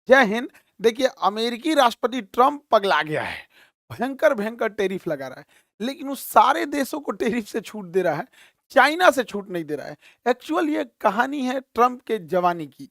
जय हिंद। देखिए, अमेरिकी राष्ट्रपति ट्रम्प पगला गया है। भयंकर-भयंकर टैरिफ लगा रहा है। लेकिन उस सारे देशों को टैरिफ से छूट दे रहा है, चाइना से छूट नहीं दे रहा है। एक्चुअल ये कहानी है ट्रम्प के जवानी की।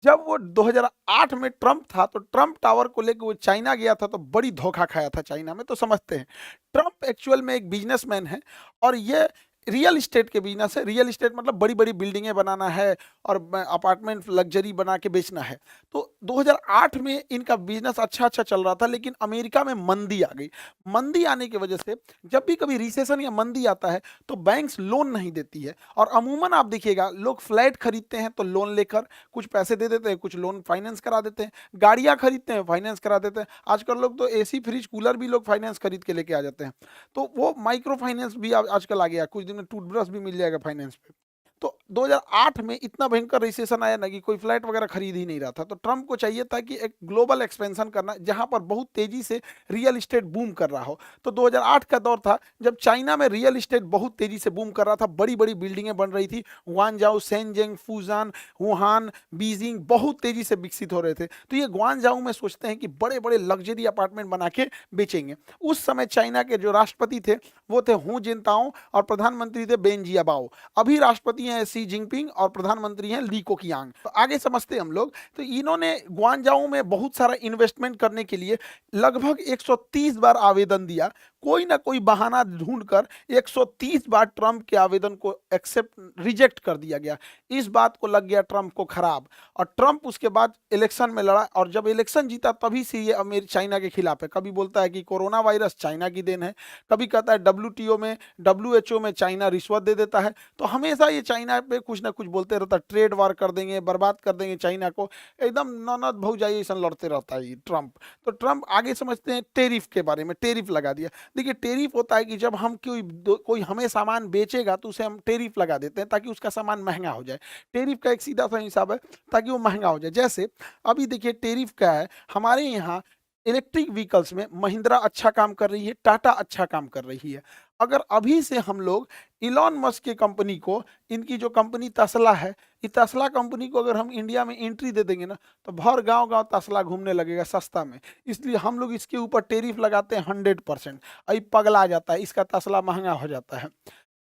जब वो 2008 में ट्रम्प था, तो ट्रम्प टावर को लेके वो चाइना गया था, तो बड़ी धोखा खाया था चाइना में, तो समझते हैं। ट्रम्प एक्चुअल में एक बिज़नेसमैन है और ये रियल एस्टेट के बिज़नेस है। रियल एस्टेट मतलब बड़ी-बड़ी बिल्डिंगें बनाना है और ब अपार्टमेंट लग्ज़री बना के बेचना है। तो 2008 में इनका बिज़नेस अच्छा-अच्छा चल रहा था, लेकिन अमेरिका में मंदी आ गई। मंदी आने की वजह से जब भी कभी रिसेशन या मंदी आता है, तो बैंक्स लोन नहीं देती है और अमूमन आप देखिएगा लोग फ्लैट खरीदते हैं तो लोन लेकर कुछ पैसे दे देते हैं, कुछ लोन फाइनेंस करा देते हैं, गाड़ियाँ खरीदते हैं, फाइनेंस करा देते हैं। आजकल लोग तो एसी, फ्रिज, कूलर भी लोग फाइनेंस खरीद के लेके आ जाते हैं। तो वो माइक्रो फाइनेंस भी आजकल आ गया है, कुछ दिन में टूथब्रश भी मिल जाएगा फाइनेंस पे। तो 2008 में इतना भयंकर रिसेशन आया ना कि कोई फ्लैट वगैरह खरीद ही नहीं रहा था। तो ट्रम्प को चाहिए था कि एक ग्लोबल एक्सपेंशन करना, जहाँ पर बहुत तेज़ी से रियल एस्टेट बूम कर रहा हो। तो 2008 का दौर था जब चाइना में रियल एस्टेट बहुत तेज़ी से बूम कर रहा था, बड़ी-बड़ी बिल्डिंगें बन रही थी। ग्वांगझाऊ, शेनज़ेन, फूजान, वुहान, बीजिंग बहुत तेज़ी से विकसित हो रहे थे। तो ये ग्वांगझाऊ में सोचते हैं कि बड़े-बड़े लग्ज़री अपार्टमेंट बना के बेचेंगे। उस समय चाइना के जो राष्ट्रपति थे, वो थे हू जिनताओ और प्रधानमंत्री थे बेन जियाबाओ। अभी राष्ट्रपति हैं शी जिनपिंग और प्रधानमंत्री हैं ली कोकियांग। तो आगे समझते हैं हम लोग। तो इन्होंने ग्वांगझाऊ में बहुत सारा इन्वेस्टमेंट करने के लिए लगभग 130 बार आवेदन दिया। कोई ना कोई बहाना ढूंढकर 130 बार ट्रम्प के आवेदन को एक्सेप्ट रिजेक्ट कर दिया गया। इस बात को लग गया ट्रम्प को खराब और ट्रम्प उसके बाद इलेक्शन में लड़ा और जब इलेक्शन जीता तभी से ये अमेर चाइना के खिलाफ है। कभी बोलता है कि कोरोना वायरस चाइना की देन है, कभी कहता है डब्ल्यूटीओ में, डब्ल्यूएचओ में चाइना रिश्वत दे देता है। तो हमेशा ये चाइना पे कुछ ना कुछ बोलते रहता है, ट्रेड वार कर देंगे, बर्बाद कर देंगे चाइना को। एकदम ननद भौजाई ऐसा लड़ते रहता है ये ट्रम्प। तो ट्रम्प आगे समझते हैं टेरिफ के बारे में, टेरिफ लगा दिया। देखिए, टेरिफ होता है कि जब हम कोई हमें सामान बेचेगा तो उसे हम टेरिफ लगा देते हैं ताकि उसका सामान महंगा हो जाए। टेरिफ का एक सीधा सा हिसाब है ताकि वो महंगा हो जाए। जैसे अभी देखिए टेरिफ क्या है, हमारे यहाँ इलेक्ट्रिक व्हीकल्स में महिंद्रा अच्छा काम कर रही है, टाटा अच्छा काम कर रही है। अगर अभी से हम लोग इलॉन मस्क की कंपनी को, इनकी जो कंपनी तस्ला है, ये तस्ला कंपनी को अगर हम इंडिया में एंट्री दे देंगे ना, तो भर गांव-गांव तस्ला घूमने लगेगा सस्ता में। इसलिए हम लोग इसके ऊपर टैरिफ लगाते हैं 100%। अई पगला जाता है, इसका तस्ला महँगा हो जाता है।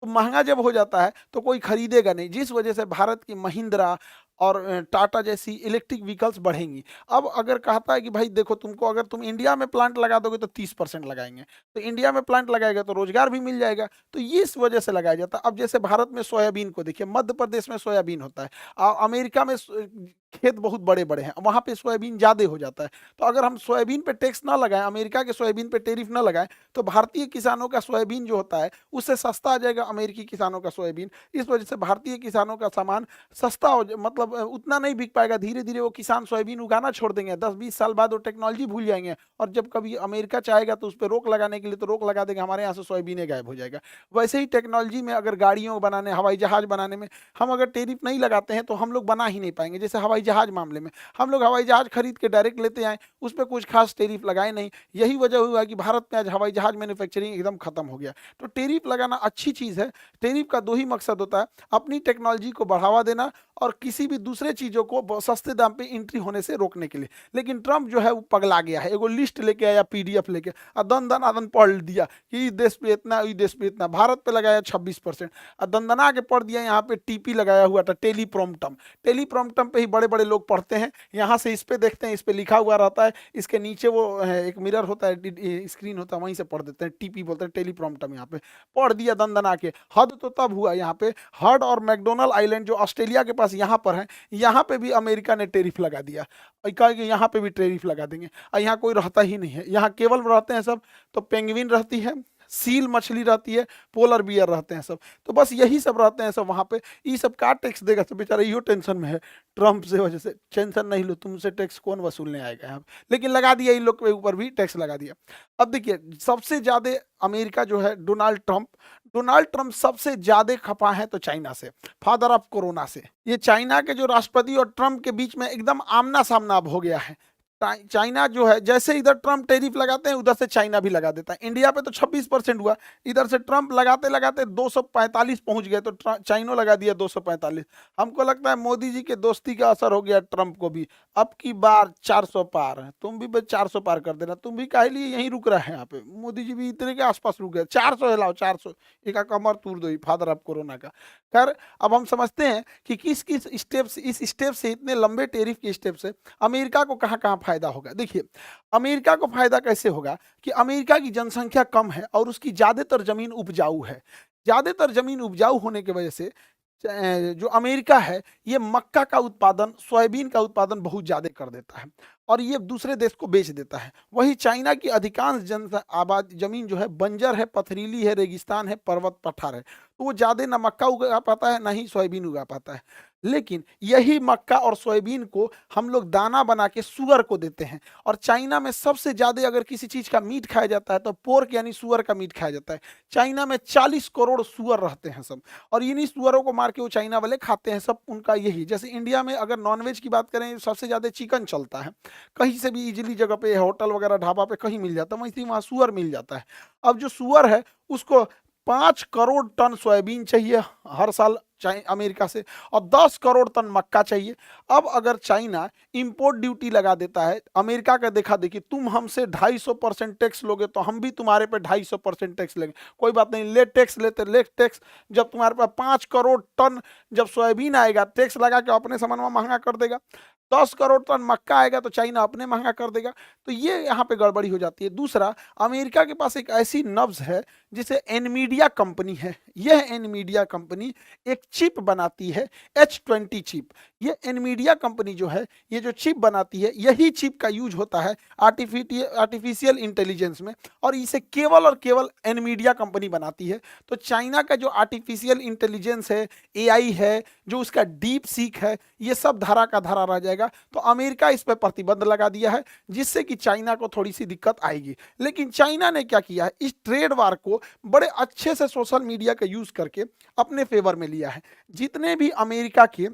तो महँगा जब हो जाता है तो कोई खरीदेगा नहीं, जिस वजह से भारत की महिंद्रा और टाटा जैसी इलेक्ट्रिक व्हीकल्स बढ़ेंगी। अब अगर कहता है कि भाई देखो, तुमको अगर तुम इंडिया में प्लांट लगा दोगे तो 30% लगाएँगे। तो इंडिया में प्लांट लगाएगा तो रोज़गार भी मिल जाएगा। तो ये इस वजह से लगाया जाता है। अब जैसे भारत में सोयाबीन को देखिए, मध्य प्रदेश में सोयाबीन होता है। अमेरिका में खेत बहुत बड़े-बड़े हैं, वहाँ पे सोयाबीन ज़्यादा हो जाता है। तो अगर हम सोयाबीन पे टैक्स ना लगाएँ, अमेरिका के सोयाबीन पे टैरिफ ना लगाएँ, तो भारतीय किसानों का सोयाबीन जो होता है, उससे सस्ता आ जाएगा अमेरिकी किसानों का सोयाबीन। इस वजह से भारतीय किसानों का सामान सस्ता हो ज मतलब उतना नहीं बिक पाएगा। धीरे-धीरे वो किसान सोयाबीन उगाना छोड़ देंगे। 10-20 साल बाद वो टेक्नोलॉजी भूल जाएँगे और जब कभी अमेरिका चाहेगा तो उसपे रोक लगाने के लिए तो रोक लगा देगा, हमारे यहाँ से सोयाबीनें गायब हो जाएगा। वैसे ही टेक्नोलॉजी में अगर गाड़ियों बनाने, हवाई जहाज़ बनाने में हम अगर टैरिफ नहीं लगाते हैं, तो हम लोग बना ही नहीं पाएँगे। जैसे हवाई जहाज़ मामले में, हम लोग हवाई जहाज़ खरीद के डायरेक्ट लेते आए, उस पे कुछ खास टैरिफ लगाए नहीं। यही वजह हुआ कि भारत में आज हवाई जहाज़ मैन्युफैक्चरिंग एकदम खत्म हो गया। तो टैरिफ लगाना अच्छी चीज़ है। टैरिफ का 2 ही मकसद होता है, अपनी टेक्नोलॉजी को बढ़ावा देना और किसी भी दूसरे चीज़ों को सस्ते दाम पे एंट्री होने से रोकने के लिए। लेकिन ट्रम्प जो है वो पगला गया है। एगो लिस्ट लेके आया पीडीएफ लेके दन-दनादन पढ़ दिया कि इस देश पे इतना, इस देश पे इतना। भारत पे लगाया 26% दनदना के पढ़ दिया। यहाँ पे टीपी लगाया हुआ था, टेलीप्रॉम्प्टम। टेलीप्रॉम्प्टम पे ही बड़े-बड़े लोग पढ़ते हैं। यहाँ से इस पे देखते हैं, इस पे लिखा हुआ रहता है, इसके नीचे वो एक मिरर होता है, स्क्रीन होता है, वहीं से पढ़ देते हैं। टीपी बोलते हैं, टेलीप्रॉम्प्टम। यहाँ पे पढ़ दिया दनदना के। हद तो तब हुआ यहाँ पे, हर्ड और मैकडोनल्ड आइलैंड जो ऑस्ट्रेलिया के पास यहाँ पर है, यहाँ पे भी अमेरिका ने टैरिफ लगा दिया और कहा कि यहाँ पे भी टैरिफ लगा देंगे और यहाँ कोई रहता ही नहीं है। यहाँ केवल रहते हैं सब तो पेंगुइन रहती है, सील मछली रहती है, पोलर बियर रहते हैं सब। तो बस यही सब रहते हैं सब वहाँ पे। ये सब का टैक्स देगा? सब बेचारा इहो टेंशन में है ट्रम्प से वजह से। टेंशन नहीं लो, तुमसे टैक्स कौन वसूलने आएगा यहाँ पे? लेकिन लगा दिया, इन लोग के ऊपर भी टैक्स लगा दिया। अब देखिए, सबसे ज़्यादा अमेरिका जो है डोनाल्ड ट्रम्प सबसे ज़्यादा खफा है तो चाइना से, फादर ऑफ कोरोना से। ये चाइना के जो राष्ट्रपति और ट्रम्प के बीच में एकदम आमना-सामना अब हो गया है। चाइना जो है जैसे इधर ट्रम्प टैरिफ लगाते हैं उधर से चाइना भी लगा देता है। इंडिया पे तो 26% हुआ, इधर से ट्रम्प लगाते लगाते 245 पहुंच गए, तो चाइनो लगा दिया 245। हमको लगता है मोदी जी के दोस्ती का असर हो गया ट्रम्प को भी। अब की बार 400 पार है, तुम भी बस 400 पार कर देना। तुम भी काहे लिए यहीं रुक रहे हैं यहाँ पे, मोदी जी भी इतने के आसपास रुक गए। 400 हिलाओ, 400 एक कमर तोड़ दो फादर ऑफ कोरोना का। खैर अब हम समझते हैं कि किस किस स्टेप से, इस स्टेप से, इतने लंबे टेरिफ के स्टेप से अमेरिका को कहाँ कहाँ फायदा होगा। देखिए अमेरिका को फायदा कैसे होगा कि अमेरिका की जनसंख्या कम है और उसकी ज्यादातर जमीन उपजाऊ है। ज्यादातर जमीन उपजाऊ होने की वजह से जो अमेरिका है ये मक्का का उत्पादन, सोयाबीन का उत्पादन बहुत ज्यादा कर देता है और ये दूसरे देश को बेच देता है। वही चाइना की अधिकांश जन आबाद जमीन जो है बंजर है, पथरीली है, रेगिस्तान है, पर्वत पठार है, तो वो ज्यादा ना मक्का उगा पाता है ना ही सोयाबीन उगा पाता है। लेकिन यही मक्का और सोयाबीन को हम लोग दाना बना के सुअर को देते हैं। और चाइना में सबसे ज्यादा अगर किसी चीज का मीट खाया जाता है तो पोर्क यानी सुअर का मीट खाया जाता है। चाइना में 40 करोड़ सुअर रहते हैं सब, और इन्हीं सुअरों को मार के वो चाइना वाले खाते हैं सब। उनका यही, जैसे इंडिया में अगर नॉनवेज की बात करें सबसे ज्यादा चिकन चलता है, कहीं से भी इजीली जगह पे होटल वगैरह ढाबा पे कहीं मिल जाता है, वैसे ही वहाँ सुअर मिल जाता है। अब जो सुअर है उसको 5 करोड़ टन सोयाबीन चाहिए हर साल अमेरिका से, और 10 करोड़ टन मक्का चाहिए। अब अगर चाइना इंपोर्ट ड्यूटी लगा देता है, अमेरिका का देखा देखी, तुम हमसे 250% टैक्स लोगे तो हम भी तुम्हारे पे 250% टैक्स लेंगे, कोई बात नहीं, ले टैक्स लेते, ले टैक्स। जब तुम्हारे पास 5 करोड़ टन जब सोयाबीन आएगा, टैक्स लगा के अपने सामान में महंगा कर देगा। 10 करोड़ टन मक्का आएगा तो चाइना अपने महंगा कर देगा। तो ये यहाँ पे गड़बड़ी हो जाती है। दूसरा, अमेरिका के पास एक ऐसी नब्ज है जिसे एनमीडिया कंपनी है। यह एनमीडिया कंपनी एक चिप बनाती है, H20 चिप। ये एनमीडिया कंपनी जो है, ये जो चिप बनाती है, यही चिप का यूज होता है आर्टिफिशियल इंटेलिजेंस में, और इसे केवल और केवल एनमीडिया कंपनी बनाती है। तो चाइना का जो आर्टिफिशियल इंटेलिजेंस है, एआई है, जो उसका डीप सीक है, ये सब धारा का धारा रह जाएगा। तो अमेरिका इस पर प्रतिबंध लगा दिया है, जिससे कि चाइना को थोड़ी सी दिक्कत आएगी। लेकिन चाइना ने क्या किया है, इस ट्रेड वार को बड़े अच्छे से सोशल मीडिया का यूज करके अपने फेवर में लिया है। जितने भी अमेरिका के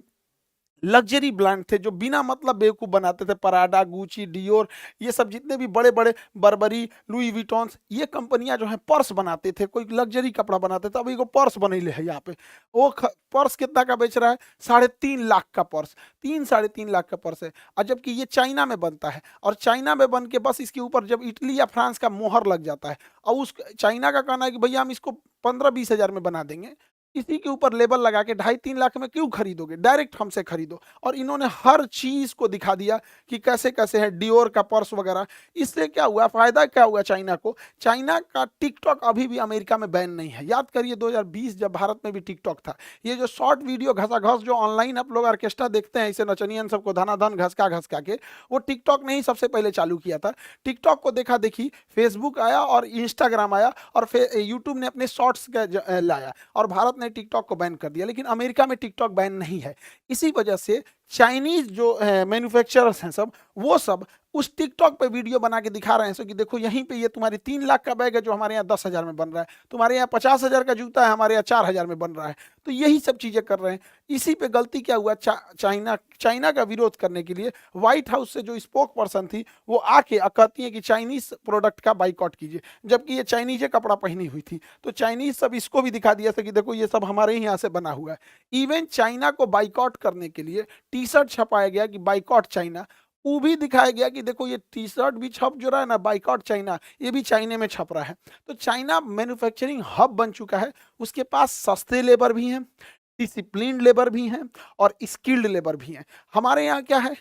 लग्जरी ब्रांड थे जो बिना मतलब बेवकूफ बनाते थे, पराडा, गुची, डियोर, ये सब जितने भी बड़े बड़े, बर्बरी, लुई विटॉन्स, ये कंपनियां जो है पर्स बनाते थे, कोई लग्जरी कपड़ा बनाते थे। अब एगो पर्स बनैले है यहाँ पे, वो पर्स कितना का बेच रहा है, 3.5 लाख का पर्स, 3-3.5 लाख का पर्स है। और जबकि ये चाइना में बनता है, और चाइना में बन के बस इसके ऊपर जब इटली या फ्रांस का मोहर लग जाता है, और उस चाइना का कहना है कि भैया हम इसको 15-20 हजार में बना देंगे, इसी के ऊपर लेबल लगा के 2.5-3 लाख में क्यों खरीदोगे, डायरेक्ट हमसे खरीदो। और इन्होंने हर चीज को दिखा दिया कि कैसे कैसे है, डियोर का पर्स वगैरह। इससे क्या हुआ, फायदा क्या हुआ चाइना को, चाइना का टिकटॉक अभी भी अमेरिका में बैन नहीं है। याद करिए 2020 जब भारत में भी टिकटॉक था, ये जो शॉर्ट वीडियो घसाघस जो ऑनलाइन आप लोग ऑर्केस्ट्रा देखते हैं, इसे नचनियन सबको धनाधन घसका के, वो टिकटॉक ने ही सबसे पहले चालू किया था। टिकटॉक को देखा देखी फेसबुक आया और इंस्टाग्राम आया और यूट्यूब ने अपने शॉर्ट्स लाया, और भारत ने टिकटॉक को बैन कर दिया। लेकिन अमेरिका में टिकटॉक बैन नहीं है। इसी वजह से चाइनीज जो मैन्युफैक्चरर्स हैं सब, वो सब उस टिकटॉक पे वीडियो बना के दिखा रहे हैं सो कि देखो यहीं पे ये तुम्हारी 3 लाख का बैग है जो हमारे यहाँ 10 हजार में बन रहा है, तुम्हारे यहाँ 50 हजार का जूता है हमारे यहाँ 4 हजार में बन रहा है। तो यही सब चीजें कर रहे हैं। इसी पे गलती क्या हुआ, चाइना का विरोध करने के लिए व्हाइट हाउस से जो स्पोक पर्सन थी वो आके कहती है कि चाइनीज प्रोडक्ट का बाइकआउट कीजिए, जबकि ये चाइनीज कपड़ा पहनी हुई थी। तो चाइनीज सब इसको भी दिखा दिया था कि देखो ये सब हमारे ही यहाँ से बना हुआ है। इवन चाइना को बाइकआउट करने के लिए टी शर्ट छपाया गया कि बाइकआउट चाइना, वो भी दिखाया गया कि देखो ये टी शर्ट भी छप जो रहा है ना, बाइकआउट चाइना, ये भी चाइना में छप रहा है। तो चाइना मैन्युफैक्चरिंग हब बन चुका है। उसके पास सस्ते लेबर भी हैं, डिसिप्लिन्ड लेबर भी हैं, और स्किल्ड लेबर भी हैं। हमारे यहाँ क्या है,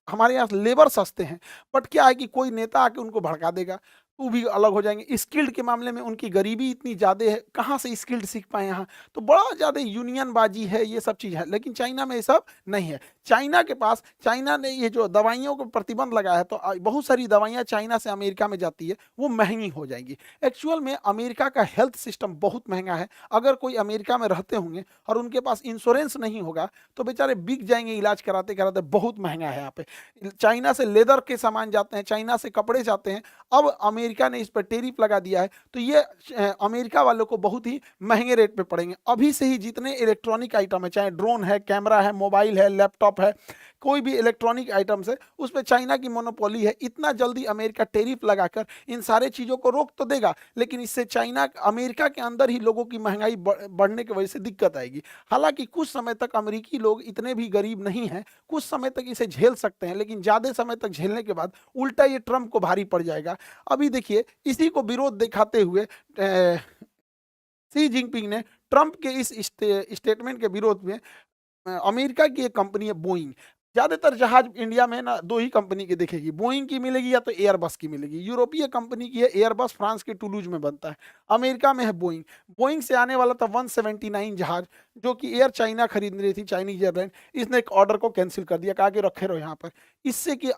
हमारे यहाँ लेबर सस्ते हैं, बट क्या है कि कोई नेता आके उनको भड़का देगा, वो भी अलग हो जाएंगे। स्किल्ड के मामले में उनकी गरीबी इतनी ज़्यादा है, कहाँ से स्किल्ड सीख पाए यहाँ, तो बड़ा ज़्यादा यूनियन बाजी है, ये सब चीज़ है। लेकिन चाइना में ये सब नहीं है। चाइना के पास, चाइना ने ये जो दवाइयों को प्रतिबंध लगाया है, तो बहुत सारी दवाइयाँ चाइना से अमेरिका में जाती है, वो महंगी हो जाएंगी। एक्चुअल में अमेरिका का हेल्थ सिस्टम बहुत महंगा है। अगर कोई अमेरिका में रहते होंगे और उनके पास इंश्योरेंस नहीं होगा तो बेचारे बिक जाएंगे इलाज कराते कराते, बहुत महंगा है यहाँ पे। चाइना से लेदर के सामान जाते हैं, चाइना से कपड़े जाते हैं। अब अमेरिका ने इस पर टेरिफ लगा दिया है, तो ये अमेरिका वालों को बहुत ही महंगे रेट पे पड़ेंगे। अभी से ही जितने इलेक्ट्रॉनिक आइटम है, चाहे ड्रोन है, कैमरा है, मोबाइल है, लैपटॉप है, कोई भी इलेक्ट्रॉनिक आइटम्स है उस पे चाइना की मोनोपोली है। इतना जल्दी अमेरिका टैरिफ लगाकर इन सारे चीज़ों को रोक तो देगा, लेकिन इससे चाइना अमेरिका के अंदर ही लोगों की महंगाई बढ़ने की वजह से दिक्कत आएगी। हालांकि कुछ समय तक अमेरिकी लोग इतने भी गरीब नहीं हैं, कुछ समय तक इसे झेल सकते हैं, लेकिन ज़्यादा समय तक झेलने के बाद उल्टा ये ट्रंप को भारी पड़ जाएगा। अभी देखिए इसी को विरोध दिखाते हुए शी जिनपिंग ने ट्रंप के इस स्टेटमेंट के विरोध में अमेरिका की एक कंपनी है बोइंग, ज्यादातर जहाज इंडिया में ना दो ही कंपनी की दिखेगी, बोइंग की मिलेगी या तो एयरबस की मिलेगी। यूरोपीय कंपनी की है एयरबस, फ्रांस के टूलूज में बनता है। अमेरिका में है बोइंग। बोइंग से आने वाला था 179 जहाज जो कि एयर चाइना खरीद रही थी, चाइनीज एयरलाइन। इसने एक ऑर्डर को कैंसिल कर दिया, कहा कि रखे रहो यहाँ पर। इससे कि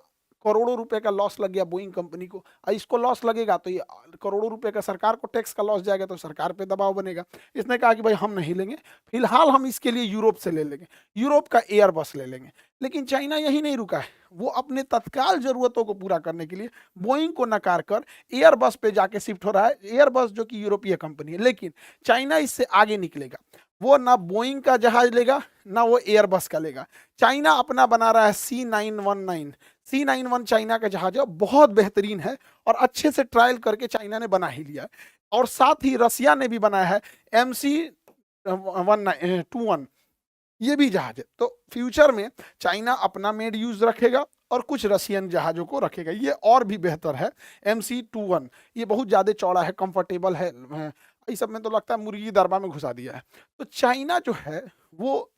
करोड़ों रुपए का लॉस लग गया बोइंग कंपनी को। और इसको लॉस लगेगा तो ये करोड़ों रुपए का सरकार को टैक्स का लॉस जाएगा, तो सरकार पे दबाव बनेगा। इसने कहा कि भाई हम नहीं लेंगे, फिलहाल हम इसके लिए यूरोप से ले लेंगे, यूरोप का एयरबस ले लेंगे। लेकिन चाइना यही नहीं रुका है, वो अपने तत्काल जरूरतों को पूरा करने के लिए बोइंग को नकार कर एयरबस पे जाके शिफ्ट हो रहा है। एयरबस जो कि यूरोपीय कंपनी है, लेकिन चाइना इससे आगे निकलेगा। वो ना बोइंग का जहाज लेगा ना वो एयरबस का लेगा। चाइना अपना बना रहा है C919। C91 चाइना का जहाज है, बहुत बेहतरीन है और अच्छे से ट्रायल करके चाइना ने बना ही लिया है। और साथ ही रसिया ने भी बनाया है MC21, ये भी जहाज है। तो फ्यूचर में चाइना अपना मेड यूज रखेगा और कुछ रशियन जहाजों को रखेगा। ये और भी बेहतर है MC21, ये बहुत ज़्यादा चौड़ा है, कंफर्टेबल है। इस सब में तो लगता है मुर्गी दरबा में घुसा दिया है। तो चाइना जो है वो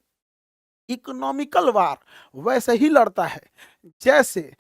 इकोनॉमिकल वार वैसे ही लड़ता है जैसे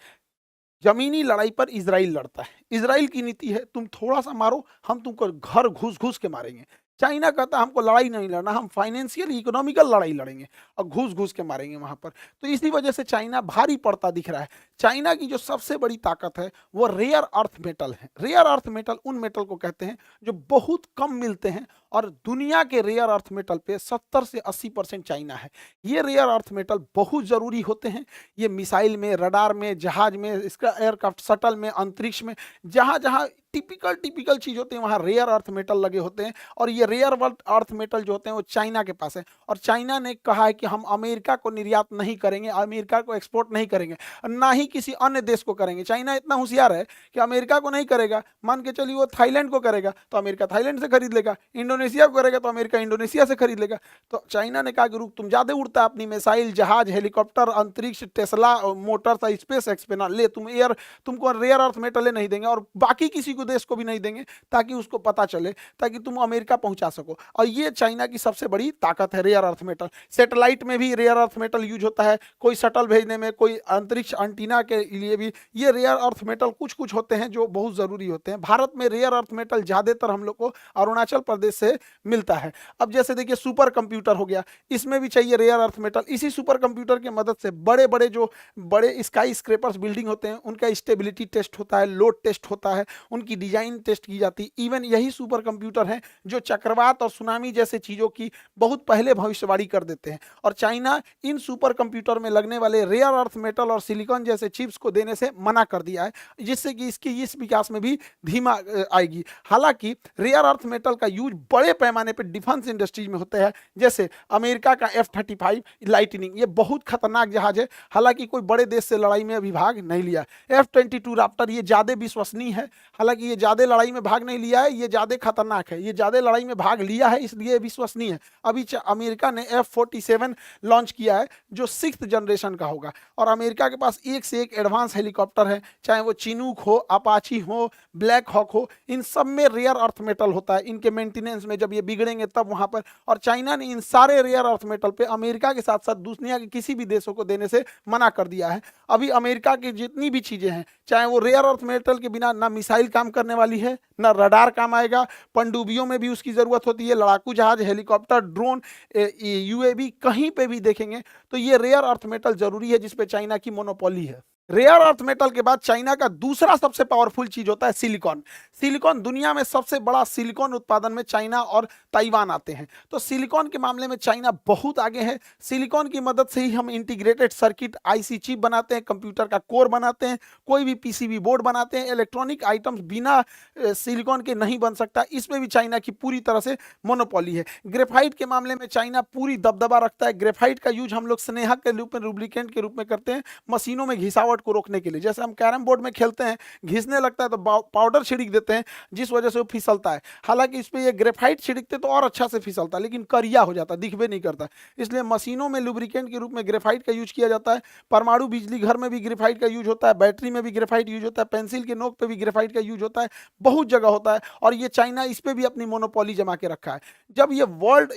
जमीनी लड़ाई पर इजराइल लड़ता है। इजराइल की नीति है तुम थोड़ा सा मारो, हम तुमको घर घुस घुस के मारेंगे। चाइना कहता है हमको लड़ाई नहीं लड़ना, हम फाइनेंशियल इकोनॉमिकल लड़ाई लड़ेंगे और घुस घुस के मारेंगे वहां पर। तो इसी वजह से चाइना भारी पड़ता दिख रहा है। चाइना की जो सबसे बड़ी ताकत है वो रेयर अर्थ मेटल है। रेयर अर्थ मेटल उन मेटल को कहते हैं जो बहुत कम मिलते हैं, और दुनिया के रेयर अर्थ मेटल पे 70 से 80% चाइना है। ये रेयर अर्थ मेटल बहुत जरूरी होते हैं। ये मिसाइल में, रडार में, जहाज में, इसका एयरक्राफ्ट शटल में, अंतरिक्ष में, जहां जहां टिपिकल चीज होते हैं वहां रेयर अर्थ मेटल लगे होते हैं। और ये रेयर अर्थ मेटल जो होते हैं वो चाइना के पास है। और चाइना ने कहा है कि हम अमेरिका को निर्यात नहीं करेंगे, अमेरिका को एक्सपोर्ट नहीं करेंगे, ना ही किसी अन्य देश को करेंगे। चाइना इतना होशियार है कि अमेरिका को नहीं करेगा, मान के चलिए वो थाईलैंड को करेगा तो अमेरिका थाईलैंड से खरीद लेगा, इंडोनेशिया को करेगा तो अमेरिका इंडोनेशिया से खरीद लेगा। तो चाइना ने कहा कि रुक, तुम ज्यादा उड़ता है अपनी मिसाइल, जहाज, हेलीकॉप्टर, अंतरिक्ष, टेस्ला मोटर्स, स्पेस एक्स पे ना ले, तुमको रेयर अर्थ मेटल नहीं देंगे और बाकी किसी को देश को भी नहीं देंगे, ताकि उसको पता चले, ताकि तुम अमेरिका पहुंचा सको। और ये चाइना की सबसे बड़ी ताकत है, रेयर अर्थ मेटल। सैटेलाइट में भी रेयर अर्थ मेटल यूज होता है, कोई शटल भेजने में, कोई अंतरिक्ष एंटीना के लिए भी ये रेयर अर्थ मेटल कुछ कुछ होते हैं जो बहुत जरूरी होते हैं। भारत में रेयर अर्थ मेटल ज्यादातर हम लोग को अरुणाचल प्रदेश से मिलता है। अब जैसे देखिए सुपर कंप्यूटर हो गया, इसमें भी चाहिए रेयर अर्थ मेटल। इसी सुपर कंप्यूटर की मदद से बड़े बड़े जो बड़े स्काई स्क्रेपर्स बिल्डिंग होते हैं उनका स्टेबिलिटी टेस्ट होता है, लोड टेस्ट होता है, उनकी डिजाइन टेस्ट की जाती है। इवन यही सुपर कंप्यूटर है जो चक्रवात और सुनामी जैसे चीजों की बहुत पहले भविष्यवाणी कर देते हैं। और चाइना इन सुपर कंप्यूटर में लगने वाले रेयर अर्थ मेटल और सिलिकॉन जैसे चिप्स को देने से मना कर दिया है, जिससे कि इसकी इस विकास में भी धीमा आएगी। हालांकि रेयर अर्थ मेटल का यूज बड़े पैमाने पर डिफेंस इंडस्ट्रीज में होता है, जैसे अमेरिका का F-35 लाइटनिंग, ये बहुत खतरनाक जहाज है। हालांकि कोई बड़े देश से लड़ाई में अभी भाग नहीं लिया। F-22 राप्टर ये ज्यादा विश्वसनीय है, हालांकि ये ज्यादा लड़ाई में भाग नहीं लिया है, ये ज्यादा खतरनाक है। ये ज्यादा लड़ाई में भाग लिया है इसलिए विश्वसनीय है। अभी अमेरिका ने F-47 लॉन्च किया है जो 6th जनरेशन का होगा। और अमेरिका के पास एक से एक एडवांस हेलीकॉप्टर है, चाहे वो चिनूक हो, अपाची हो, ब्लैक हॉक हो, इन सब में रेयर अर्थ मेटल होता है। इनके मेंटेनेंस में जब ये बिगड़ेंगे तब वहां पर। और चाइना ने इन सारे रेयर अर्थ मेटल पे अमेरिका के साथ साथ दुनिया के किसी भी देशों को देने से मना कर दिया है। अभी अमेरिका की जितनी भी चीजें हैं, चाहे वो रेयर अर्थ मेटल के बिना ना मिसाइल काम करने वाली है, ना रडार काम आएगा, पनडुब्बियों में भी उसकी जरूरत होती है, लड़ाकू जहाज, हेलीकॉप्टर, ड्रोन, UAV, कहीं पे भी देखेंगे तो ये रेयर अर्थ मेटल जरूरी है, जिसपे चाइना की मोनोपोली है। रेयर अर्थ मेटल के बाद चाइना का दूसरा सबसे पावरफुल चीज होता है सिलिकॉन। सिलिकॉन दुनिया में सबसे बड़ा सिलिकॉन उत्पादन में चाइना और ताइवान आते हैं। तो सिलिकॉन के मामले में चाइना बहुत आगे है। सिलिकॉन की मदद से ही हम इंटीग्रेटेड सर्किट आईसी चिप बनाते हैं, कंप्यूटर का कोर बनाते हैं, कोई भी पीसीबी बोर्ड बनाते हैं। इलेक्ट्रॉनिक आइटम्स बिना सिलिकॉन के नहीं बन सकता, इसमें भी चाइना की पूरी तरह से मोनोपोली है। ग्रेफाइट के मामले में चाइना पूरी दबदबा रखता है। ग्रेफाइट का यूज हम लोग स्नेहक के रूप में, रूब्रिकेंट के रूप में करते हैं, मशीनों में घिसावट को रोकने के लिए। जैसे हम कैरम बोर्ड में खेलते हैं, घिसने लगता है तो पाउडर छिड़क देते हैं, जिस वजह से वो फिसलता है। हालांकि इस पर ये ग्रेफाइट छिड़कते तो और अच्छा से फिसलता है, लेकिन करिया हो जाता, दिखबे नहीं करता। इसलिए मशीनों में लुब्रिकेंट के रूप में ग्रेफाइट का यूज किया जाता है। परमाणु बिजली घर में भी ग्रेफाइट का यूज होता है, बैटरी में भी ग्रेफाइट यूज होता है, पेंसिल के नोक पे भी ग्रेफाइट का यूज होता है, बहुत जगह होता है। और ये चाइना इस पे भी अपनी मोनोपोली जमा के रखा है। जब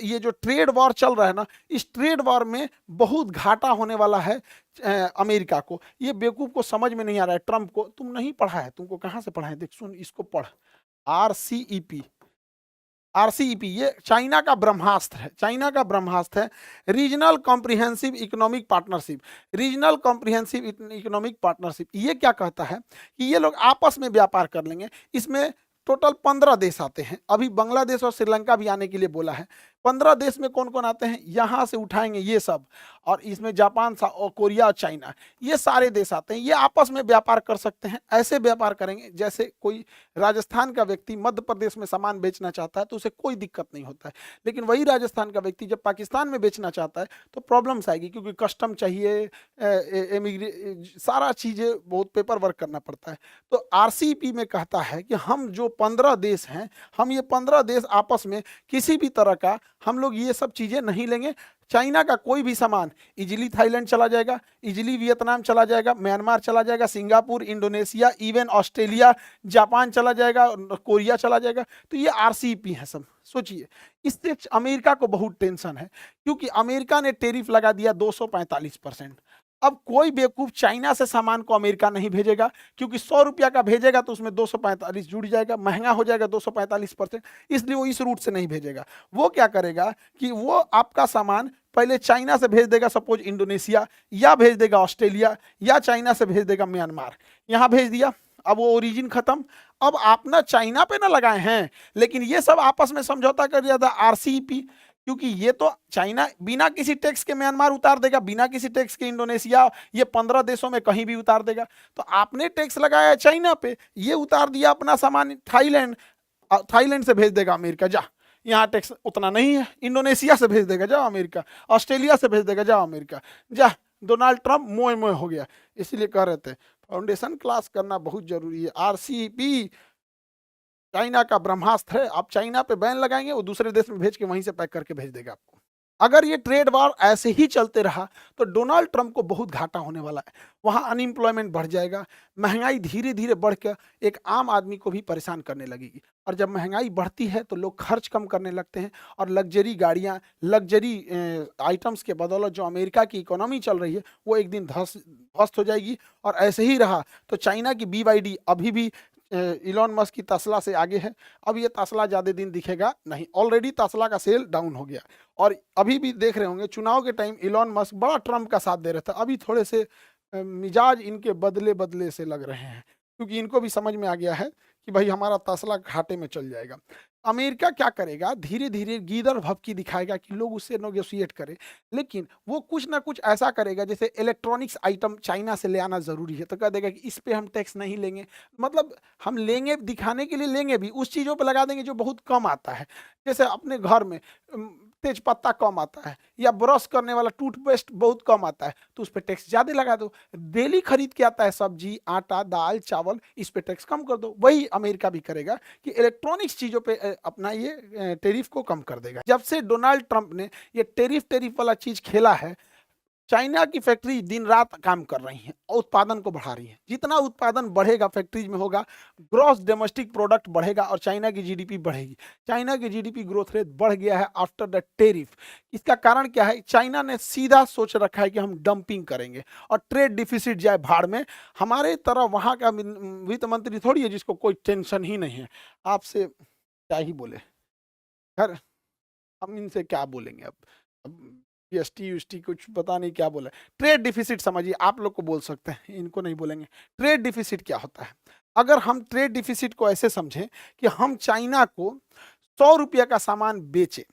ये जो ट्रेड वॉर चल रहा है ना, इस ट्रेड वॉर में बहुत घाटा होने वाला है अमेरिका को। ये बेवकूफ को समझ में नहीं आ रहा है, ट्रंप को। तुम नहीं पढ़ा है, तुमको कहां से पढ़ा है, देख सुन इसको पढ़। आरसीईपी, आरसीईपी ये चाइना का ब्रह्मास्त्र है, चाइना का ब्रह्मास्त्र है। Regional comprehensive economic partnership, regional comprehensive economic partnership ये क्या कहता है कि ये लोग आपस में व्यापार कर लेंगे। इसमें टोटल 15 देश आते हैं। अभी बांग्लादेश और श्रीलंका भी आने के लिए बोला है। 15 देश में कौन कौन आते हैं, यहां से उठाएंगे ये सब। और इसमें जापान और कोरिया और चाइना, ये सारे देश आते हैं। ये आपस में व्यापार कर सकते हैं। ऐसे व्यापार करेंगे जैसे कोई राजस्थान का व्यक्ति मध्य प्रदेश में सामान बेचना चाहता है तो उसे कोई दिक्कत नहीं होता है। लेकिन वही राजस्थान का व्यक्ति जब पाकिस्तान में बेचना चाहता है तो प्रॉब्लम्स आएगी, क्योंकि कस्टम चाहिए, सारा चीज़ें बहुत पेपर वर्क करना पड़ता है। तो आरसीईपी में कहता है कि हम जो 15 देश हैं, हम ये 15 देश आपस में किसी भी तरह का हम लोग ये सब चीज़ें नहीं लेंगे। चाइना का कोई भी सामान इजिली थाईलैंड चला जाएगा, इजिली वियतनाम चला जाएगा, म्यांमार चला जाएगा, Singapore, Indonesia, even Australia, Japan चला जाएगा, कोरिया चला जाएगा। तो ये आरसीईपी है सब। सोचिए, इससे अमेरिका को बहुत टेंशन है, क्योंकि अमेरिका ने टेरिफ लगा दिया 245%। अब कोई बेवकूफ चाइना से सामान को अमेरिका नहीं भेजेगा, क्योंकि 100 रुपया का भेजेगा तो उसमें 245 जुड़ जाएगा, महंगा हो जाएगा 245%। इसलिए वो इस रूट से नहीं भेजेगा। वो क्या करेगा कि वो आपका सामान पहले चाइना से भेज देगा, सपोज इंडोनेशिया, या भेज देगा ऑस्ट्रेलिया, या चाइना से भेज देगा म्यांमार। यहाँ भेज दिया, अब वो ओरिजिन खत्म। अब आप ना चाइना पे ना लगाए हैं, लेकिन ये सब आपस में समझौता कर दिया था आरसीईपी, क्योंकि ये तो चाइना बिना किसी टैक्स के म्यांमार उतार देगा, बिना किसी टैक्स के इंडोनेशिया, ये 15 देशों में कहीं भी उतार देगा। तो आपने टैक्स लगाया चाइना पे, ये उतार दिया अपना सामान थाईलैंड, थाईलैंड से भेज देगा अमेरिका, जा यहाँ टैक्स उतना नहीं है। इंडोनेशिया से भेज देगा, जाओ अमेरिका। ऑस्ट्रेलिया से भेज देगा, जाओ अमेरिका, जा। डोनाल्ड ट्रंप मोए मोए हो गया। इसलिए कह रहे थे फाउंडेशन क्लास करना बहुत जरूरी है। आरसीईपी चाइना का ब्रह्मास्त्र है। आप चाइना पे बैन लगाएंगे, वो दूसरे देश में भेज के वहीं से पैक करके भेज देगा आपको। अगर ये ट्रेड वॉर ऐसे ही चलते रहा तो डोनाल्ड ट्रंप को बहुत घाटा होने वाला है। वहाँ अनएम्प्लॉयमेंट बढ़ जाएगा, महंगाई धीरे धीरे बढ़कर एक आम आदमी को भी परेशान करने लगेगी। और जब महंगाई बढ़ती है तो लोग खर्च कम करने लगते हैं, और लग्जरी गाड़ियाँ, लग्जरी आइटम्स के बदौलत जो अमेरिका की इकोनॉमी चल रही है वो एक दिन ध्वस्त हो जाएगी। और ऐसे ही रहा तो चाइना की BYD अभी भी इलॉन मस्क की तस्ला से आगे है। अब ये तस्ला ज़्यादा दिन दिखेगा नहीं, ऑलरेडी तस्ला का सेल डाउन हो गया। और अभी भी देख रहे होंगे चुनाव के टाइम इलॉन मस्क बड़ा ट्रंप का साथ दे रहे थे, अभी थोड़े से मिजाज इनके बदले बदले से लग रहे हैं, क्योंकि इनको भी समझ में आ गया है कि भाई हमारा तस्ला घाटे में चल जाएगा। अमेरिका क्या करेगा, धीरे धीरे गीदड़ भभकी दिखाएगा कि लोग उससे नेगोशिएट करें, लेकिन वो कुछ ना कुछ ऐसा करेगा, जैसे इलेक्ट्रॉनिक्स आइटम चाइना से ले आना ज़रूरी है तो कह देगा कि इस पे हम टैक्स नहीं लेंगे। मतलब हम लेंगे, दिखाने के लिए लेंगे भी, उस चीज़ों पे लगा देंगे जो बहुत कम आता है। जैसे अपने घर में तेज पत्ता कम आता है, या ब्रश करने वाला टूथपेस्ट बहुत कम आता है, तो उस पर टैक्स ज़्यादा लगा दो। डेली खरीद के आता है सब्जी, आटा, दाल, चावल, इस पे टैक्स कम कर दो। वही अमेरिका भी करेगा कि इलेक्ट्रॉनिक्स चीज़ों पे अपना ये टेरिफ को कम कर देगा। जब से डोनाल्ड ट्रंप ने ये टेरिफ वाला चीज़ खेला है, चाइना की फैक्ट्री दिन रात काम कर रही हैं और उत्पादन को बढ़ा रही हैं। जितना उत्पादन बढ़ेगा फैक्ट्रीज में होगा, ग्रॉस डोमेस्टिक प्रोडक्ट बढ़ेगा और चाइना की जीडीपी बढ़ेगी। चाइना की जीडीपी ग्रोथ रेट बढ़ गया है आफ्टर द टेरिफ। इसका कारण क्या है, चाइना ने सीधा सोच रखा है कि हम डंपिंग करेंगे और ट्रेड डिफिसिट जाए भाड़ में। हमारे तरह वहाँ का वित्त मंत्री थोड़ी है जिसको कोई टेंशन ही नहीं है। आपसे क्या ही बोले, खैर हम इनसे क्या बोलेंगे अब जीएसटी यूएसटी कुछ पता नहीं क्या बोला। ट्रेड डिफिसिट समझिए, आप लोग को बोल सकते हैं, इनको नहीं बोलेंगे। ट्रेड डिफिसिट क्या होता है? अगर हम ट्रेड डिफिसिट को ऐसे समझें कि हम चाइना को 100 रुपये का सामान बेचे,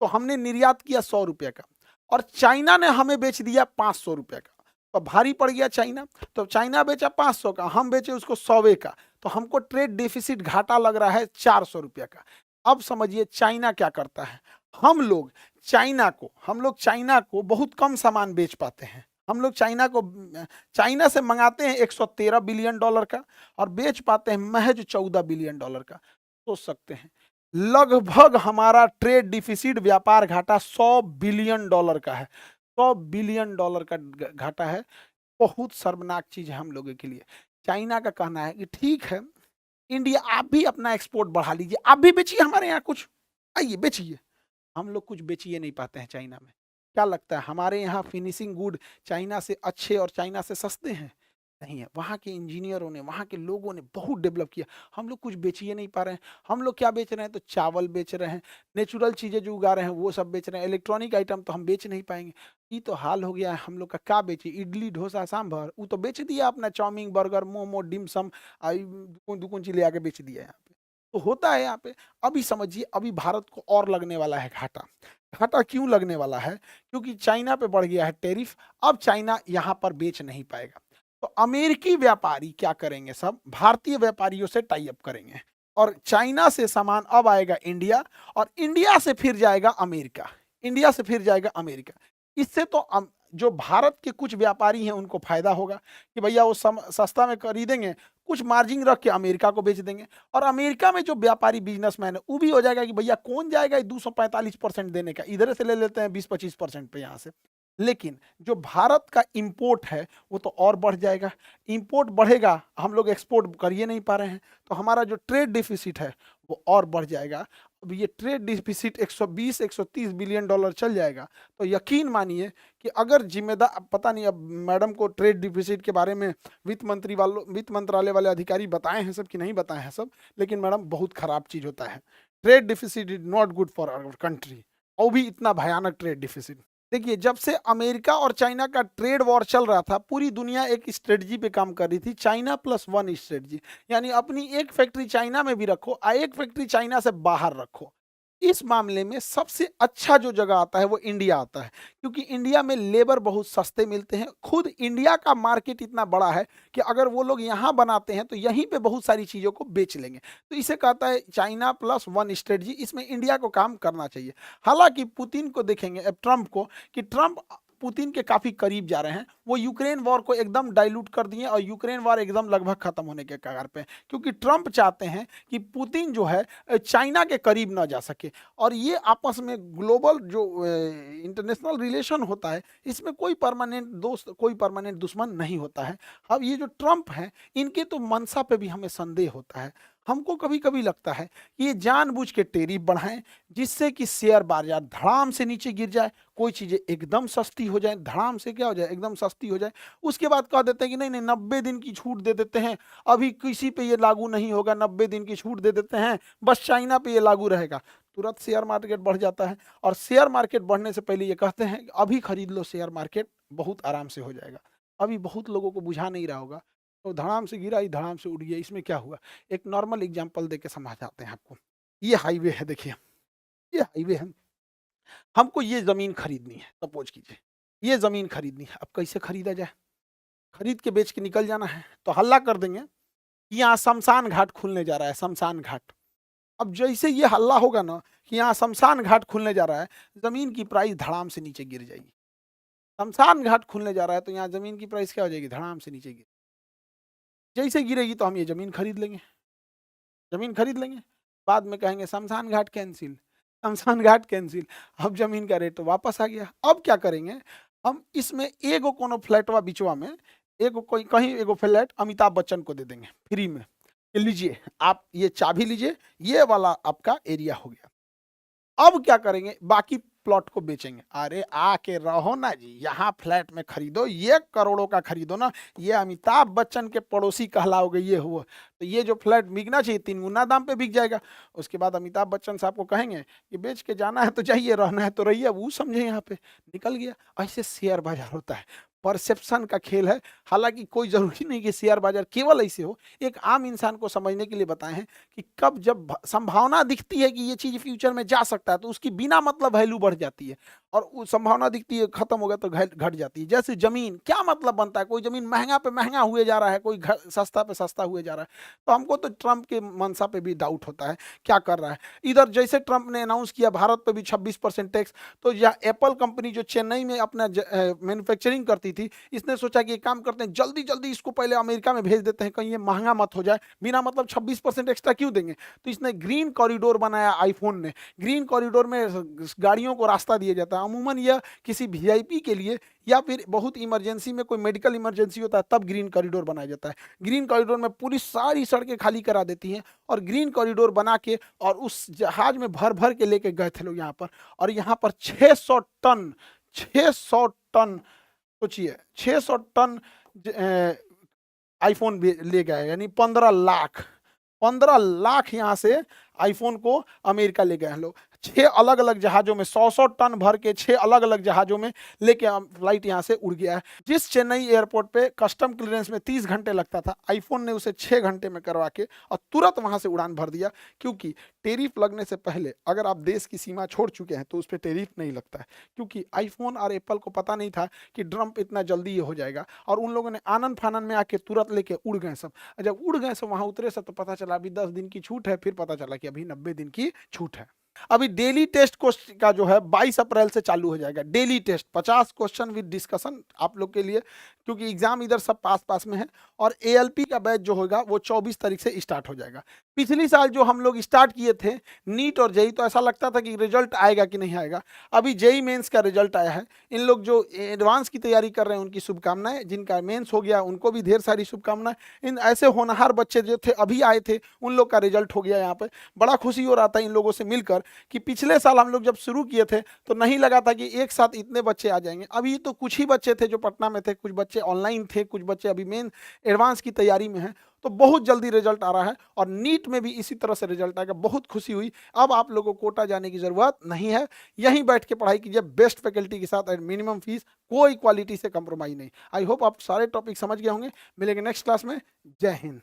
तो हमने निर्यात किया 100 रुपये का और चाइना ने हमें बेच दिया 500 रुपये का, तो भारी पड़ गया चाइना। तो चाइना बेचा 500 का, हम बेचे उसको 100 का, तो हमको ट्रेड डेफिसिट घाटा लग रहा है 400 रुपये का। अब समझिए चाइना क्या करता है, हम लोग चाइना को बहुत कम सामान बेच पाते हैं। हम लोग चाइना से मंगाते हैं 113 बिलियन डॉलर का और बेच पाते हैं महज 14 बिलियन डॉलर का। सोच सकते हैं, लगभग हमारा ट्रेड डिफिसिट व्यापार घाटा 100 बिलियन डॉलर का है। 100 बिलियन डॉलर का घाटा है। बहुत शर्मनाक चीज है हम लोगों के लिए। चाइना का कहना है कि ठीक है इंडिया, आप भी अपना एक्सपोर्ट बढ़ा लीजिए, आप भी बेचिए हमारे यहाँ कुछ, आइए बेचिए। हम लोग कुछ बेचिए नहीं पाते हैं चाइना में। क्या लगता है हमारे यहाँ फिनिशिंग गुड चाइना से अच्छे और चाइना से सस्ते हैं? नहीं है। वहाँ के इंजीनियरों ने, वहाँ के लोगों ने बहुत डेवलप किया। हम लोग कुछ बेचिए नहीं पा रहे हैं। हम लोग क्या बेच रहे हैं? तो चावल बेच रहे हैं, नेचुरल चीज़ें जो उगा रहे हैं वो सब बेच रहे हैं। इलेक्ट्रॉनिक आइटम तो हम बेच नहीं पाएंगे। ये तो हाल हो गया है हम लोग का। क्या बेचे? इडली डोसा सांभर, वो तो बेच दिया अपना। चाउमीन बर्गर मोमो डिमसम दुकुन चीज ले आके बेच दिया यहाँ पे। तो होता है यहाँ पे। अभी समझिए, अभी भारत को और लगने वाला है घाटा। घाटा क्यों लगने वाला है? क्योंकि चाइना पे बढ़ गया है टैरिफ। अब चाइना यहाँ पर बेच नहीं पाएगा, तो अमेरिकी व्यापारी क्या करेंगे? सब भारतीय व्यापारियों से टाई अप करेंगे और चाइना से सामान अब आएगा इंडिया, और इंडिया से फिर जाएगा अमेरिका। इंडिया से फिर जाएगा अमेरिका। इससे तो जो भारत के कुछ व्यापारी हैं उनको फायदा होगा कि भैया वो सस्ता में खरीदेंगे, कुछ मार्जिन रख के अमेरिका को बेच देंगे। और अमेरिका में जो व्यापारी बिजनेसमैन है वो भी हो जाएगा कि भैया कौन जाएगा 245% देने का, इधर से ले लेते हैं 20-25% पे यहाँ से। लेकिन जो भारत का इंपोर्ट है वो तो और बढ़ जाएगा। इंपोर्ट बढ़ेगा, हम लोग एक्सपोर्ट कर ही नहीं पा रहे हैं, तो हमारा जो ट्रेड डिफिसिट है वो और बढ़ जाएगा। अब ये ट्रेड डिफिसिट 120-130 बिलियन डॉलर चल जाएगा, तो यकीन मानिए कि अगर जिम्मेदार, पता नहीं अब मैडम को ट्रेड डिफिसिट के बारे में वित्त मंत्रालय वाले अधिकारी बताए हैं सब कि नहीं बताए हैं सब, लेकिन मैडम बहुत खराब चीज होता है। Trade deficit is not good for our country, और भी इतना भयानक ट्रेड डिफिसिट। देखिए, जब से अमेरिका और चाइना का ट्रेड वॉर चल रहा था, पूरी दुनिया एक स्ट्रेटजी पे काम कर रही थी, चाइना प्लस वन स्ट्रेटजी। यानी अपनी एक फैक्ट्री चाइना में भी रखो और एक फैक्ट्री चाइना से बाहर रखो। इस मामले में सबसे अच्छा जो जगह आता है वो इंडिया आता है, क्योंकि इंडिया में लेबर बहुत सस्ते मिलते हैं। खुद इंडिया का मार्केट इतना बड़ा है कि अगर वो लोग यहाँ बनाते हैं तो यहीं पे बहुत सारी चीज़ों को बेच लेंगे। तो इसे कहता है चाइना प्लस वन स्ट्रेटजी। इसमें इंडिया को काम करना चाहिए। हालांकि पुतिन को देखेंगे, ट्रंप को, कि ट्रंप पुतिन के काफी करीब जा रहे हैं। वो यूक्रेन वॉर को एकदम डाइल्यूट कर दिए और यूक्रेन वॉर एकदम लगभग खत्म होने के कगार पे, क्योंकि ट्रंप चाहते हैं कि पुतिन जो है चाइना के करीब ना जा सके। और ये आपस में ग्लोबल जो इंटरनेशनल रिलेशन होता है, इसमें कोई परमानेंट दोस्त कोई परमानेंट दुश्मन नहीं होता है। अब ये जो ट्रंप हैं, इनके तो मंशा पे भी हमें संदेह होता है। हमको कभी कभी लगता है कि ये जानबूझ के टैरिफ बढ़ाएं, जिससे कि शेयर बाजार धड़ाम से नीचे गिर जाए, कोई चीजें एकदम सस्ती हो जाए, धड़ाम से क्या हो जाए, एकदम सस्ती हो जाए। उसके बाद कह देते हैं कि नहीं नहीं 90 दिन की छूट दे देते हैं, अभी किसी पे ये लागू नहीं होगा, 90 दिन की छूट दे देते हैं, बस चाइना पे ये लागू रहेगा। तुरंत शेयर मार्केट बढ़ जाता है। और शेयर मार्केट बढ़ने से पहले ये कहते हैं कि अभी खरीद लो शेयर मार्केट, बहुत आराम से हो जाएगा। अभी बहुत लोगों को बुझा नहीं रहा होगा, तो धड़ाम से गिरा ही धड़ाम से उड़ गया। इसमें क्या हुआ? एक नॉर्मल एग्जांपल देके समझाते हैं आपको। ये हाईवे है, देखिए ये हाईवे है, हमको ये जमीन खरीदनी है। सपोज कीजिए ये जमीन खरीदनी है। अब कैसे खरीदा जाए? खरीद के बेच के निकल जाना है, तो हल्ला कर देंगे कि यहाँ शमशान घाट खुलने जा रहा है, शमशान घाट। अब जैसे ये हल्ला होगा ना कि यहाँ शमशान घाट खुलने जा रहा है, जमीन की प्राइस धड़ाम से नीचे गिर जाएगी। शमशान घाट खुलने जा रहा है तो यहाँ जमीन की प्राइस क्या हो जाएगी? धड़ाम से नीचे गिर। जैसे गिरेगी तो हम ये जमीन खरीद लेंगे, जमीन खरीद लेंगे। बाद में कहेंगे शमशान घाट कैंसिल, शमशान घाट कैंसिल। अब जमीन का रेट तो वापस आ गया। अब क्या करेंगे हम? इसमें एगो कोनो फ्लैटवा बिचवा में एगो कोई कहीं एगो फ्लैट अमिताभ बच्चन को दे देंगे फ्री में, कि लीजिए आप ये चाबी लीजिए, ये वाला आपका एरिया हो गया। अब क्या करेंगे? बाकी प्लॉट को बेचेंगे। अरे आके रहो ना जी, यहाँ फ्लैट में खरीदो, ये करोड़ों का खरीदो ना, ये अमिताभ बच्चन के पड़ोसी कहलाओगे, ये हुआ तो ये जो फ्लैट बिकना चाहिए 3 गुना दाम पे बिक जाएगा। उसके बाद अमिताभ बच्चन साहब को कहेंगे कि बेच के जाना है तो जाइए, रहना है तो रहिए, वो समझे यहाँ पे निकल गया। ऐसे शेयर बाजार होता है, परसेप्शन का खेल है। हालांकि कोई जरूरी नहीं कि शेयर बाजार केवल ऐसे हो, एक आम इंसान को समझने के लिए बताए हैं कि कब जब संभावना दिखती है कि ये चीज फ्यूचर में जा सकता है तो उसकी बिना मतलब वैल्यू बढ़ जाती है, और वो संभावना दिखती है खत्म हो गया तो घट जाती है। जैसे जमीन, क्या मतलब बनता है, कोई जमीन महंगा पे महंगा हुए जा रहा है, कोई सस्ता पे सस्ता हुए जा रहा है, तो हमको तो ट्रंप के मंशा पे भी डाउट होता है क्या कर रहा है। इधर जैसे ट्रंप ने अनाउंस किया भारत पे भी 26% टैक्स, तो यह एप्पल कंपनी जो चेन्नई में अपना मैन्युफैक्चरिंग करती थी, इसने सोचा कि एक काम करते हैं, जल्दी जल्दी इसको पहले अमेरिका में भेज देते हैं, कहीं ये महंगा मत हो जाए, बिना मतलब 26% एक्स्ट्रा क्यों देंगे। तो इसने ग्रीन कॉरिडोर बनाया, आईफोन ने। ग्रीन कॉरिडोर में गाड़ियों को रास्ता दिया जाता है, अमूमन यह किसी वीआईपी के लिए या फिर बहुत इमरजेंसी में, कोई मेडिकल इमरजेंसी होता है तब ग्रीन कॉरिडोर बनाया जाता है। ग्रीन कॉरिडोर में पूरी सारी सड़कें खाली करा देती हैं और ग्रीन कॉरिडोर बना के, और उस जहाज में भर भर के लेके गए थे लोग यहाँ पर, और यहाँ पर 600 टन, सोचिए 600 टन आईफोन ले गए, यानी 15 लाख यहाँ से आईफोन को अमेरिका ले गए हैं लोग। 6 अलग अलग जहाजों में 100 टन भर के 6 अलग अलग जहाजों में लेके फ्लाइट यहाँ से उड़ गया है। जिस चेन्नई एयरपोर्ट पे कस्टम क्लियरेंस में 30 घंटे लगता था, आईफोन ने उसे 6 घंटे में करवा के और तुरंत वहां से उड़ान भर दिया। क्योंकि टेरिफ लगने से पहले अगर आप देश की सीमा छोड़ चुके हैं तो उस पर टेरिफ नहीं लगता है, क्योंकि आईफोन और एप्पल को पता नहीं था कि ट्रंप इतना जल्दी ये हो जाएगा, और उन लोगों ने आनंद फानन में आके तुरंत लेके उड़ गए सब। जब उड़ गए सब वहां उतरे सब तो पता चला अभी 10 दिन की छूट है, फिर पता चला कि अभी 90 दिन की छूट है। अभी डेली टेस्ट क्वेश्चन का जो है 22 अप्रैल से चालू हो जाएगा। Daily test 50 question with discussion आप लोग के लिए, क्योंकि एग्जाम इधर सब पास पास में है। और एएलपी का बैच जो होगा वो 24 तारीख से स्टार्ट हो जाएगा। पिछली साल जो हम लोग स्टार्ट किए थे नीट और जेई, तो ऐसा लगता था कि रिजल्ट आएगा कि नहीं आएगा। अभी जेई मेंस का रिजल्ट आया है। इन लोग जो एडवांस की तैयारी कर रहे हैं उनकी शुभकामनाएं, जिनका मेंस हो गया उनको भी ढेर सारी शुभकामनाएं। इन ऐसे होनहार बच्चे जो थे अभी आए थे उन लोग का रिजल्ट हो गया यहाँ पे। बड़ा खुशी हो रहा था इन लोगों से मिलकर कि पिछले साल हम लोग जब शुरू किए थे तो नहीं लगा था कि एक साथ इतने बच्चे आ जाएंगे। अभी तो कुछ ही बच्चे थे जो पटना में थे, कुछ बच्चे ऑनलाइन थे, कुछ बच्चे अभी मेन एडवांस की तैयारी में हैं। तो बहुत जल्दी रिजल्ट आ रहा है, और नीट में भी इसी तरह से रिजल्ट आएगा। बहुत खुशी हुई। अब आप लोगों को कोटा जाने की जरूरत नहीं है, यहीं बैठ के पढ़ाई कीजिए बेस्ट फैकल्टी के साथ एट मिनिमम फीस, कोई क्वालिटी से कंप्रोमाइज नहीं। आई होप आप सारे टॉपिक समझ गए होंगे। मिलेंगे नेक्स्ट क्लास में। जय हिंद।